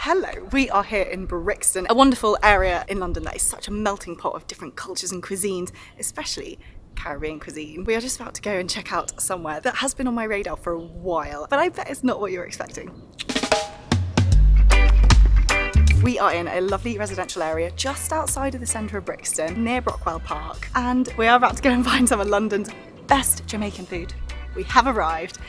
Hello, we are here in Brixton, a wonderful area in London that is such a melting pot of different cultures and cuisines, especially Caribbean cuisine. We are just about to go and check out somewhere that has been on my radar for a while, but I bet it's not what you're expecting. We are in a lovely residential area just outside of the centre of Brixton, near Brockwell Park, and we are about to go and find some of London's best Jamaican food. We have arrived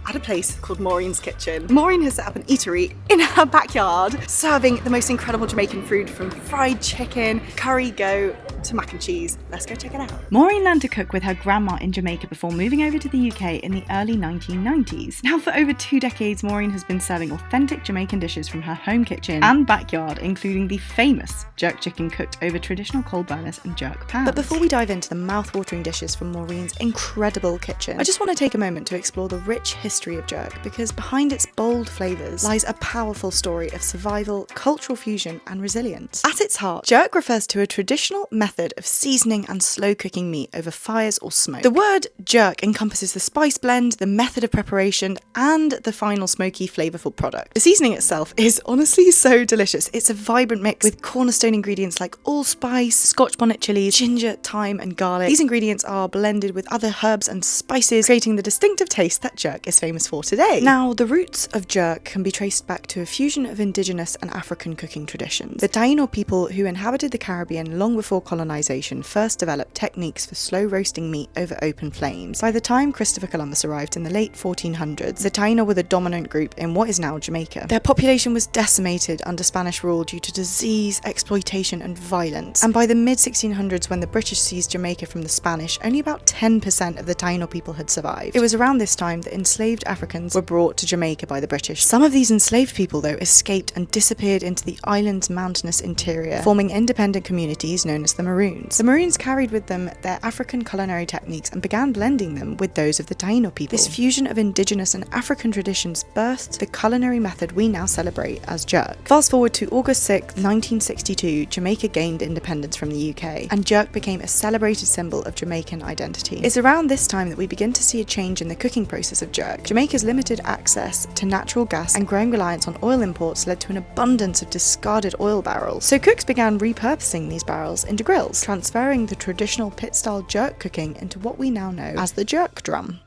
at a place called Maureen's Kitchen. Maureen has set up an eatery in her backyard, serving the most incredible Jamaican food from fried chicken, curry goat, to mac and cheese. Let's go check it out. Maureen learned to cook with her grandma in Jamaica before moving over to the UK in the early 1990s. Now for over 2 decades, Maureen has been serving authentic Jamaican dishes from her home kitchen and backyard, including the famous jerk chicken cooked over traditional coal burners and jerk pans. But before we dive into the mouth-watering dishes from Maureen's incredible kitchen, I just want to take a moment to explore the rich history of jerk, because behind its bold flavours lies a powerful story of survival, cultural fusion and resilience. At its heart, jerk refers to a traditional method of seasoning and slow cooking meat over fires or smoke. The word jerk encompasses the spice blend, the method of preparation and the final smoky, flavourful product. The seasoning itself is honestly so delicious. It's a vibrant mix with cornerstone ingredients like allspice, Scotch bonnet chilies, ginger, thyme and garlic. These ingredients are blended with other herbs and spices, creating the distinctive taste that jerk is famous for today. Now, the roots of jerk can be traced back to a fusion of indigenous and African cooking traditions. The Taino people who inhabited the Caribbean long before colonization first developed techniques for slow roasting meat over open flames. By the time Christopher Columbus arrived in the late 1400s, the Taino were the dominant group in what is now Jamaica. Their population was decimated under Spanish rule due to disease, exploitation and violence. And by the mid-1600s, when the British seized Jamaica from the Spanish, only about 10% of the Taino people had survived. It was around this time that enslaved Africans were brought to Jamaica by the British. Some of these enslaved people, though, escaped and disappeared into the island's mountainous interior, forming independent communities known as the Maroons. The Maroons carried with them their African culinary techniques and began blending them with those of the Taino people. This fusion of indigenous and African traditions birthed the culinary method we now celebrate as jerk. Fast forward to August 6, 1962, Jamaica gained independence from the UK, and jerk became a celebrated symbol of Jamaican identity. It's around this time that we begin to see a change in the cooking process of jerk. Jamaica's limited access to natural gas and growing reliance on oil imports led to an abundance of discarded oil barrels. So cooks began repurposing these barrels into grills, transferring the traditional pit-style jerk cooking into what we now know as the jerk drum.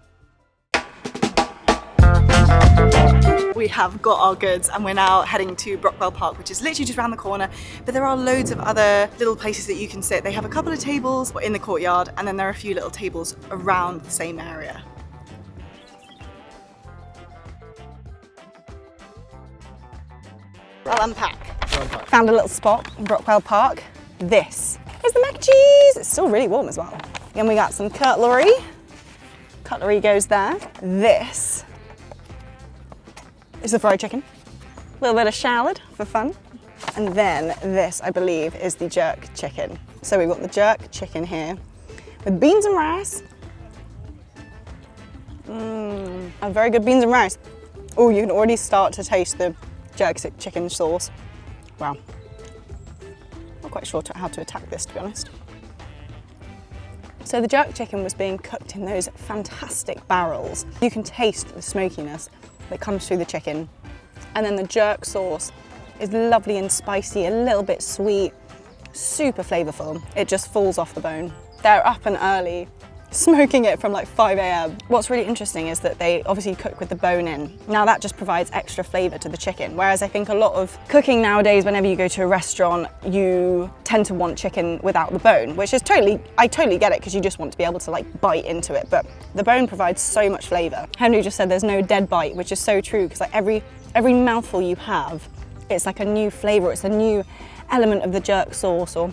We have got our goods and we're now heading to Brockwell Park, which is literally just around the corner, but there are loads of other little places that you can sit. They have a couple of tables in the courtyard and then there are a few little tables around the same area. I'll unpack. Found a little spot in Brockwell Park. This is the mac and cheese. It's still really warm as well. Then we got some cutlery. Cutlery goes there. This is the fried chicken. A little bit of shallot for fun. And then this, I believe, is the jerk chicken. So we've got the jerk chicken here with beans and rice. A very good beans and rice. Oh, you can already start to taste the jerk chicken sauce. Wow. Not quite sure how to attack this, to be honest. So the jerk chicken was being cooked in those fantastic barrels. You can taste the smokiness that comes through the chicken. And then the jerk sauce is lovely and spicy, a little bit sweet, super flavourful. It just falls off the bone. They're up and early, smoking it from like 5 a.m. What's really interesting is that they obviously cook with the bone in. Now that just provides extra flavour to the chicken, whereas I think a lot of cooking nowadays, whenever you go to a restaurant, you tend to want chicken without the bone, which is I totally get it, because you just want to be able to like bite into it, but the bone provides so much flavour. Henry just said there's no dead bite, which is so true, because like every mouthful you have, it's like a new flavour, it's a new element of the jerk sauce, or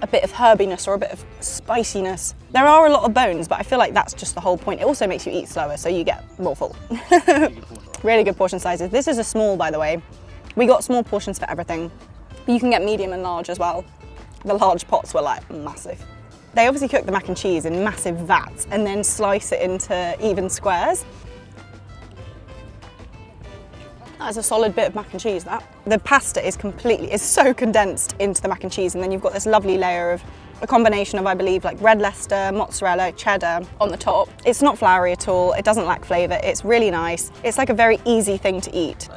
a bit of herbiness or a bit of spiciness. There are a lot of bones, but I feel like that's just the whole point. It also makes you eat slower, so you get more full. Really good portion sizes. This is a small, by the way. We got small portions for everything, but you can get medium and large as well. The large pots were like massive. They obviously cook the mac and cheese in massive vats and then slice it into even squares. That's a solid bit of mac and cheese, that. The pasta is so condensed into the mac and cheese, and then you've got this lovely layer of a combination of, I believe, like red Leicester, mozzarella, cheddar on the top. It's not floury at all, it doesn't lack flavour, it's really nice. It's like a very easy thing to eat.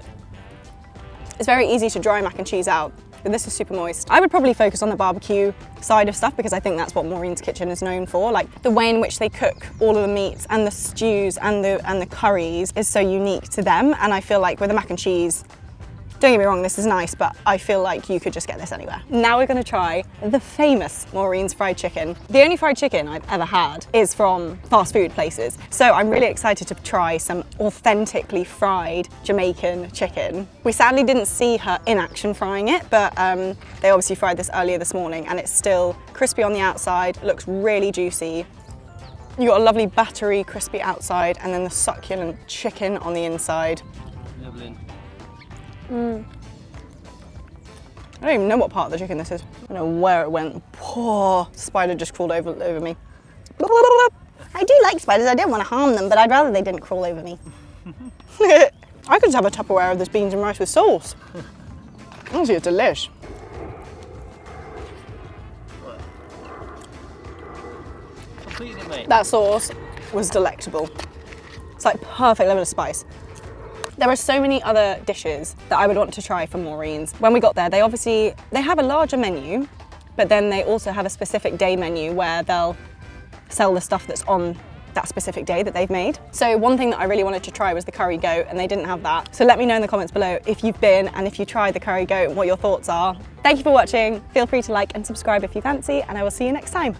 It's very easy to dry mac and cheese out, but this is super moist. I would probably focus on the barbecue side of stuff because I think that's what Maureen's kitchen is known for. Like the way in which they cook all of the meats and the stews and the curries is so unique to them. And I feel like with the mac and cheese, don't get me wrong, this is nice, but I feel like you could just get this anywhere. Now we're gonna try the famous Maureen's fried chicken. The only fried chicken I've ever had is from fast food places. So I'm really excited to try some authentically fried Jamaican chicken. We sadly didn't see her in action frying it, but they obviously fried this earlier this morning and it's still crispy on the outside, looks really juicy. You got a lovely buttery, crispy outside and then the succulent chicken on the inside. Lovely. I don't even know what part of the chicken this is. I don't know where it went. Poor spider just crawled over me. I do like spiders, I don't want to harm them, but I'd rather they didn't crawl over me. I could just have a Tupperware of this beans and rice with sauce. Honestly, it's delish. Completely, mate. That sauce was delectable. It's like perfect level of spice. There are so many other dishes that I would want to try from Maureen's. When we got there, they have a larger menu, but then they also have a specific day menu where they'll sell the stuff that's on that specific day that they've made. So one thing that I really wanted to try was the curry goat, and they didn't have that. So let me know in the comments below if you've been and if you tried the curry goat, what your thoughts are. Thank you for watching. Feel free to like and subscribe if you fancy, and I will see you next time.